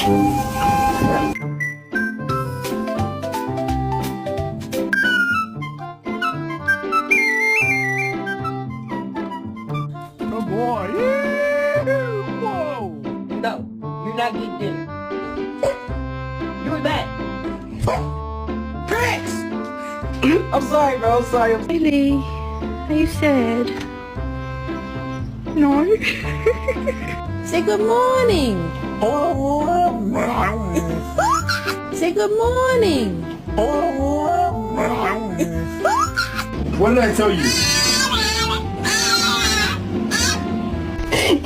Good boy. Whoa. No, you're not getting dinner. Give it back. Tricks! I'm sorry, bro. I'm sorry. Riley, are you sad? No. Say good morning. Say good morning. What did I tell you? Hey,